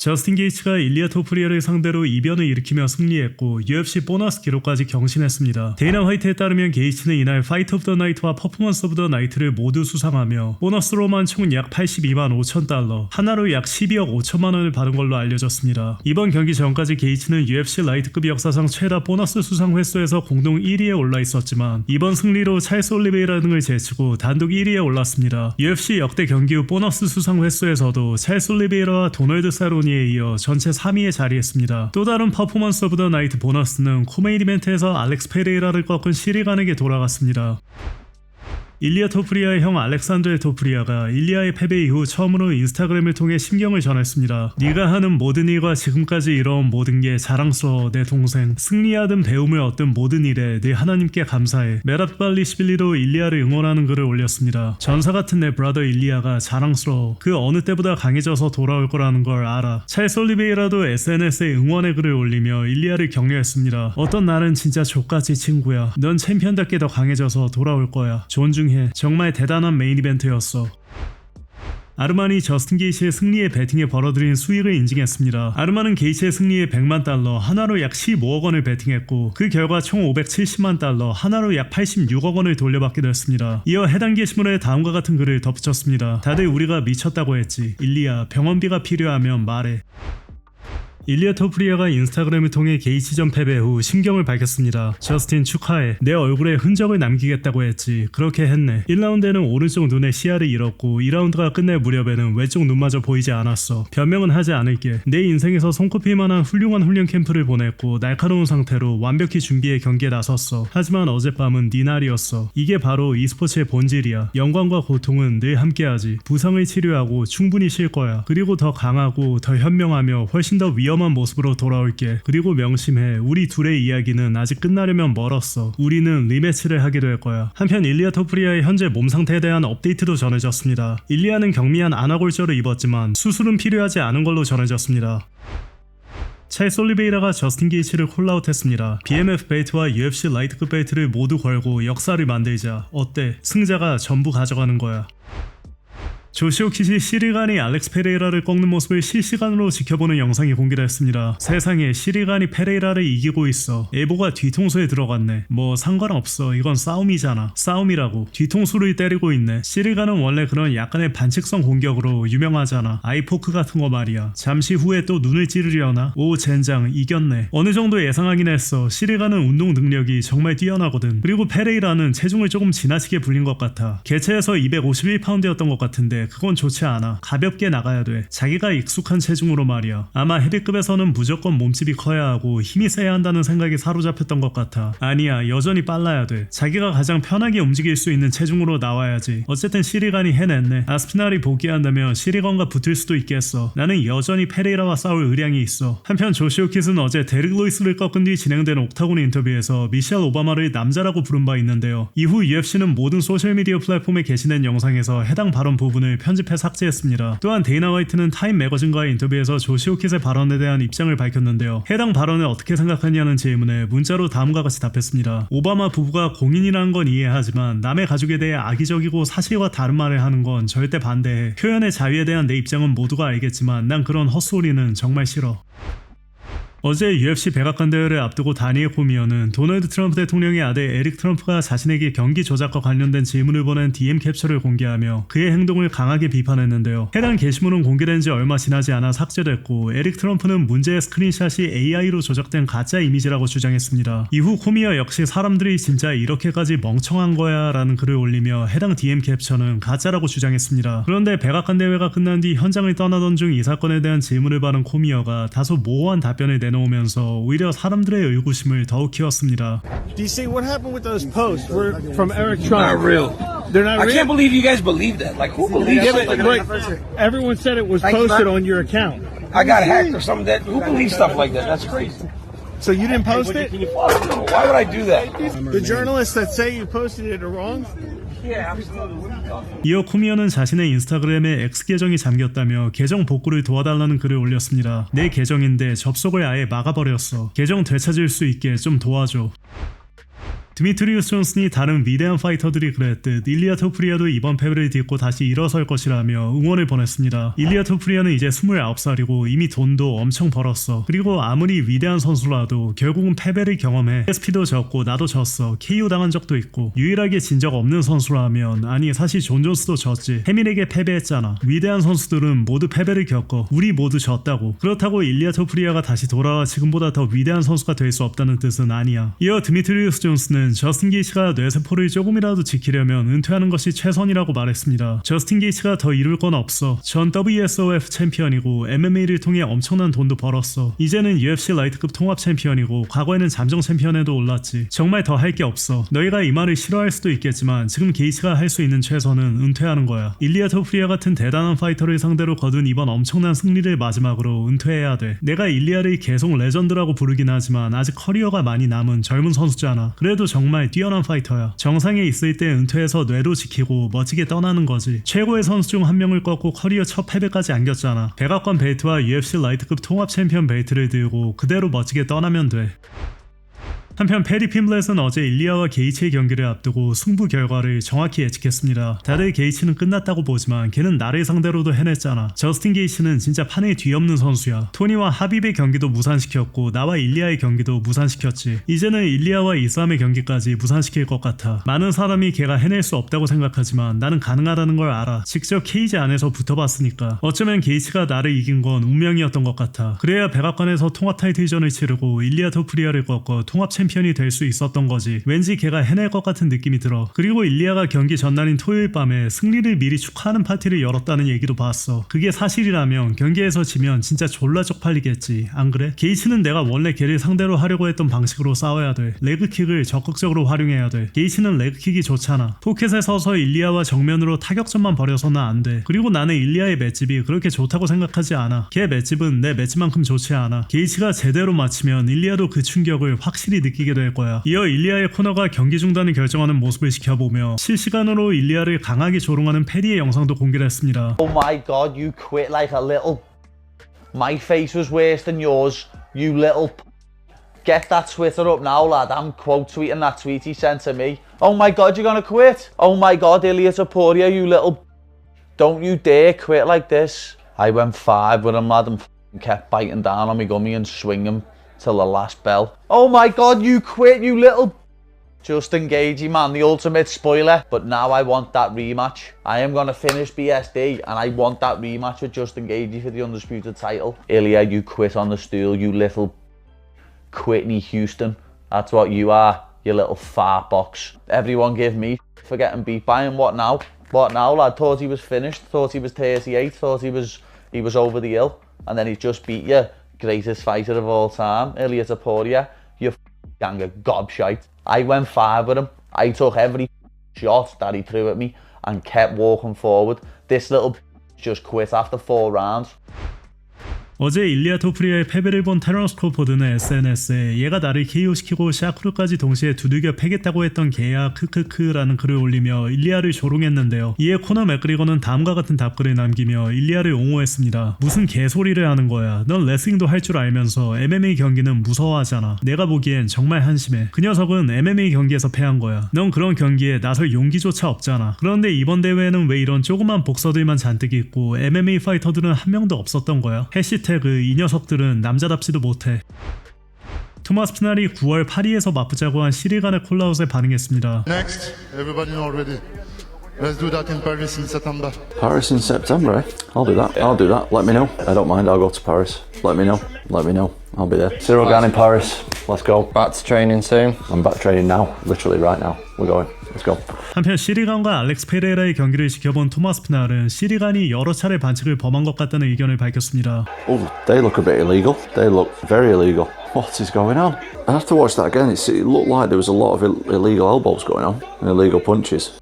저스틴 게이츠가 일리아 토프리아를 상대로 이변을 일으키며 승리했고 UFC 보너스 기록까지 경신했습니다. 데이나 화이트에 따르면 게이츠는 이날 파이트 오브 더 나이트와 퍼포먼스 오브 더 나이트를 모두 수상하며 보너스로만 총 약 82만 5천 달러, 하나로 약 12억 5천만 원을 받은 걸로 알려졌습니다. 이번 경기 전까지 게이츠는 UFC 라이트급 역사상 최다 보너스 수상 횟수에서 공동 1위에 올라 있었지만 이번 승리로 찰스 올리베이라 등을 제치고 단독 1위에 올랐습니다. UFC 역대 경기 후 보너스 수상 횟수에서도 찰스 올리베이라와 도널드 사로니에 이어 전체 3위에 자리했습니다. 또 다른 퍼포먼스 오브 더 나이트 보너스는 코메인 이벤트에서 알렉스 페레이라를 꺾은 시리간에게 돌아갔습니다. 일리아 토프리아의 형 알렉산드레 토프리아가 일리아의 패배 이후 처음으로 인스타그램을 통해 심경을 전했습니다. 네가 하는 모든 일과 지금까지 이뤄온 모든 게 자랑스러워 내 동생. 승리하든 배움을 얻든 모든 일에 늘 하나님께 감사해. 메라발리시빌리도 일리아를 응원하는 글을 올렸습니다. 전사 같은 내 브라더 일리아가 자랑스러워. 그 어느 때보다 강해져서 돌아올 거라는 걸 알아. 찰스 올리베이라도 SNS에 응원의 글을 올리며 일리아를 격려했습니다. 어떤 날은 진짜 족같이 친구야. 넌 챔피언답게 더 강해져서 돌아올 거야. 존중해. 정말 대단한 메인 이벤트였어. 아르만이 저스틴 게이츠의 승리에 베팅에 벌어들인 수익을 인증했습니다. 아르만은 게이츠의 승리에 100만 달러, 하나로 약 15억 원을 베팅했고 그 결과 총 570만 달러, 하나로 약 86억 원을 돌려받게 됐습니다. 이어 해당 게시물에 다음과 같은 글을 덧붙였습니다. 다들 우리가 미쳤다고 했지. 일리아, 병원비가 필요하면 말해. 일리아 토프리아가 인스타그램을 통해 게이츠전 패배 후 심경을 밝혔습니다. 저스틴 축하해. 내 얼굴에 흔적을 남기겠다고 했지. 그렇게 했네. 1라운드에는 오른쪽 눈의 시야를 잃었고 2라운드가 끝날 무렵에는 왼쪽 눈마저 보이지 않았어. 변명은 하지 않을게. 내 인생에서 손꼽힐 만한 훌륭한 훈련 캠프를 보냈고 날카로운 상태로 완벽히 준비해 경기에 나섰어. 하지만 어젯밤은 네 날이었어. 이게 바로 e스포츠의 본질이야. 영광과 고통은 늘 함께하지. 부상을 치료하고 충분히 쉴 거야. 그리고 더 강하고 더 현명하며 훨씬 더 위험한 모습으로 돌아올게. 그리고 명심해. 우리 둘의 이야기는 아직 끝나려면 멀었어. 우리는 리매치를 하게 될 거야. 한편 일리아 토프리아의 현재 몸 상태에 대한 업데이트도 전해졌습니다. 일리아는 경미한 안아골절을 입었지만 수술은 필요하지 않은 걸로 전해졌습니다. 찰스 올리베이라가 저스틴 게이츠를 콜아웃했습니다. BMF 벨트와 UFC 라이트급 벨트를 모두 걸고 역사를 만들자. 어때? 승자가 전부 가져가는 거야. 조시오 킷이 시리간이 알렉스 페레이라를 꺾는 모습을 실시간으로 지켜보는 영상이 공개됐습니다. 세상에 시리간이 페레이라를 이기고 있어. 에보가 뒤통수에 들어갔네. 뭐 상관없어. 이건 싸움이잖아. 싸움이라고. 뒤통수를 때리고 있네. 시리간은 원래 그런 약간의 반칙성 공격으로 유명하잖아. 아이포크 같은 거 말이야. 잠시 후에 또 눈을 찌르려나? 오 젠장 이겼네. 어느 정도 예상하긴 했어. 시리간은 운동 능력이 정말 뛰어나거든. 그리고 페레이라는 체중을 조금 지나치게 불린 것 같아. 개체에서 251파운드였던 것 같은데 그건 좋지 않아. 가볍게 나가야 돼. 자기가 익숙한 체중으로 말이야. 아마 헤비급에서는 무조건 몸집이 커야 하고 힘이 세야 한다는 생각이 사로잡혔던 것 같아. 아니야. 여전히 빨라야 돼. 자기가 가장 편하게 움직일 수 있는 체중으로 나와야지. 어쨌든 시리간이 해냈네. 아스피날이 복귀한다면 시리건과 붙을 수도 있겠어. 나는 여전히 페레이라와 싸울 의량이 있어. 한편 조시오 킷은 어제 데릭 로이스를 꺾은 뒤 진행된 옥타곤 인터뷰에서 미셸 오바마를 남자라고 부른 바 있는데요. 이후 UFC는 모든 소셜미디어 플랫폼에 게시된 영상에서 해당 발언 부분을 편집해 삭제했습니다. 또한 데이나 화이트는 타임 매거진과의 인터뷰에서 조시오 킷의 발언에 대한 입장을 밝혔는데요. 해당 발언을 어떻게 생각하냐는 질문에 문자로 다음과 같이 답했습니다. 오바마 부부가 공인이라는 건 이해하지만 남의 가족에 대해 악의적이고 사실과 다른 말을 하는 건 절대 반대해. 표현의 자유에 대한 내 입장은 모두가 알겠지만 난 그런 헛소리는 정말 싫어. 어제 UFC 백악관 대회를 앞두고 다니엘 코미어는 도널드 트럼프 대통령의 아들 에릭 트럼프가 자신에게 경기 조작과 관련된 질문을 보낸 DM 캡처를 공개하며 그의 행동을 강하게 비판했는데요. 해당 게시물은 공개된 지 얼마 지나지 않아 삭제됐고 에릭 트럼프는 문제의 스크린샷이 AI로 조작된 가짜 이미지라고 주장했습니다. 이후 코미어 역시 사람들이 진짜 이렇게까지 멍청한 거야 라는 글을 올리며 해당 DM 캡처는 가짜라고 주장했습니다. 그런데 백악관 대회가 끝난 뒤 현장을 떠나던 중 이 사건에 대한 질문을 받은 코미어가 다소 모호한 답변을 내놓으면서 오히려 사람들의 의구심을 더욱 키웠습니다. Do you see what happened with those posts? Were from Eric Trump. Not real. They're not I real. can't believe you guys believe that. Like, who believes Yeah, something but, like that? everyone said it was Thank you, posted man. on your account. I got hacked or something. Who believes stuff like that? That's crazy. So you didn't post it? Why would I do that? The journalists that say you posted it are wrong? Yeah, absolutely. 이어 코미어는 자신의 인스타그램에 X 계정이 잠겼다며 계정 복구를 도와달라는 글을 올렸습니다. 내 계정인데 접속을 아예 막아버렸어. 계정 되찾을 수 있게 좀 도와줘. 드미트리우스 존슨이 다른 위대한 파이터들이 그랬듯 일리아 토프리아도 이번 패배를 딛고 다시 일어설 것이라며 응원을 보냈습니다. 일리아 토프리아는 이제 29살이고 이미 돈도 엄청 벌었어. 그리고 아무리 위대한 선수라도 결국은 패배를 경험해. SP도 졌고 나도 졌어. KO 당한 적도 있고 유일하게 진 적 없는 선수라면 아니 사실 존 존스도 졌지. 해밀에게 패배했잖아. 위대한 선수들은 모두 패배를 겪어. 우리 모두 졌다고. 그렇다고 일리아 토프리아가 다시 돌아와 지금보다 더 위대한 선수가 될 수 없다는 뜻은 아니야. 이어 드미트리우스 존슨은 저스틴 게이츠가 뇌세포를 조금이라도 지키려면 은퇴하는 것이 최선이라고 말했습니다. 저스틴 게이츠가 더 이룰 건 없어. 전 WSOF 챔피언이고 MMA를 통해 엄청난 돈도 벌었어. 이제는 UFC 라이트급 통합 챔피언이고 과거에는 잠정 챔피언에도 올랐지. 정말 더 할 게 없어. 너희가 이 말을 싫어할 수도 있겠지만 지금 게이츠가 할 수 있는 최선은 은퇴하는 거야. 일리아 토프리아 같은 대단한 파이터를 상대로 거둔 이번 엄청난 승리를 마지막으로 은퇴해야 돼. 내가 일리아를 계속 레전드라고 부르긴 하지만 아직 커리어가 많이 남은 젊은 선수잖아. 그래도 정말 뛰어난 파이터야. 정상에 있을 때 은퇴해서 뇌도 지키고 멋지게 떠나는 거지. 최고의 선수 중 한 명을 꺾고 커리어 첫 패배까지 안겼잖아. 백악관 벨트와 UFC 라이트급 통합 챔피언 벨트를 들고 그대로 멋지게 떠나면 돼. 한편 페리 핀블렛은 어제 일리아와 게이츠의 경기를 앞두고 승부 결과를 정확히 예측했습니다. 다들 게이츠는 끝났다고 보지만 걔는 나를 상대로도 해냈잖아. 저스틴 게이츠는 진짜 판에 뒤없는 선수야. 토니와 하빕의 경기도 무산시켰고 나와 일리아의 경기도 무산시켰지. 이제는 일리아와 이쌈의 경기까지 무산시킬 것 같아. 많은 사람이 걔가 해낼 수 없다고 생각하지만 나는 가능하다는 걸 알아. 직접 케이지 안에서 붙어봤으니까. 어쩌면 게이츠가 나를 이긴 건 운명이었던 것 같아. 그래야 백악관에서 통합 타이틀전을 치르고 일리아 토프리아를 꺾어 통합 챔피언이 될 수 있었던 거지. 왠지 걔가 해낼 것 같은 느낌이 들어. 그리고 일리아가 경기 전날인 토요일 밤에 승리를 미리 축하하는 파티를 열었다는 얘기도 봤어. 그게 사실이라면 경기에서 지면 진짜 졸라 쪽팔리겠지. 안 그래? 게이츠는 내가 원래 걔를 상대로 하려고 했던 방식으로 싸워야 돼. 레그킥을 적극적으로 활용해야 돼. 게이츠는 레그킥이 좋잖아. 포켓에 서서 일리아와 정면으로 타격전만 벌여서는 안 돼. 그리고 나는 일리아의 맷집이 그렇게 좋다고 생각하지 않아. 걔 맷집은 내 맷집만큼 좋지 않아. 게이츠가 제대로 맞히면 일리아도 그 충격을 확실히 느끼게 될 거야. 이어 일리아의 코너가 경기 중단을 결정하는 모습을 지켜보며 실시간으로 일리아를 강하게 조롱하는 페리의 영상도 공개를 했습니다. Oh my god, you quit like a little... My face was worse than yours, you little... Get that Twitter up now, lad. I'm quote tweeting that tweet he sent to me. Oh my god, you're gonna quit? Oh my god, Ilia Topuria, you little... Don't you dare quit like this. I went 5 with him, lad, and kept biting down on me gummy and swinging till the last bell. Oh my god, you quit, you little... Justin Gaethje, man, the ultimate spoiler. But now I want that rematch. I am going to finish BSD and I want that rematch with Justin Gaethje for the undisputed title. Ilya, you quit on the stool, you little... Whitney Houston. That's what you are, you little fart box. Everyone give me for getting beat by him. What now? What now, lad? Thought he was finished, thought he was 38, thought he was over the hill. And then he just beat you. Greatest fighter of all time, Ilia Topuria. You gang of gobshite. I went 5 with him. I took every shot that he threw at me and kept walking forward. This little just quit after 4 rounds. 어제 일리아 토프리아의 패배를 본 테런스 크로포드는 SNS에 얘가 나를 KO시키고 샤크루까지 동시에 두들겨 패겠다고 했던 개야 크크크라는 글을 올리며 일리아를 조롱했는데요. 이에 코너 맥그리거는 다음과 같은 답글을 남기며 일리아를 옹호했습니다. 무슨 개소리를 하는 거야. 넌 레슬링도 할 줄 알면서 MMA 경기는 무서워하잖아. 내가 보기엔 정말 한심해. 그 녀석은 MMA 경기에서 패한 거야. 넌 그런 경기에 나설 용기조차 없잖아. 그런데 이번 대회에는 왜 이런 조그만 복서들만 잔뜩 있고 MMA 파이터들은 한 명도 없었던 거야. 해시태그 이 녀석들은 남자답지도 못해. 토마스 피날이 9월 파리에서 맞붙자고 한 시리간의 콜라웃에 반응했습니다. Next, everybody know already. Let's do that in Paris in September. Paris in September, eh? I'll do that. I'll do that. Let me know. I don't mind. I'll go to Paris. Let me know. Let me know. I'll be there. Cyril Gann in Paris. Let's go. Back to training soon. I'm back training now. Literally right now. We're going. Let's go. 한편 시리간과 알렉스 페레이라의 경기를 지켜본 토마스 피날은 시리간이 여러 차례 반칙을 범한 것 같다는 의견을 밝혔습니다. Oh, they look a bit illegal. They look very illegal. What is going on? I have to watch that again. It looked like there was a lot of illegal elbows going on and illegal punches.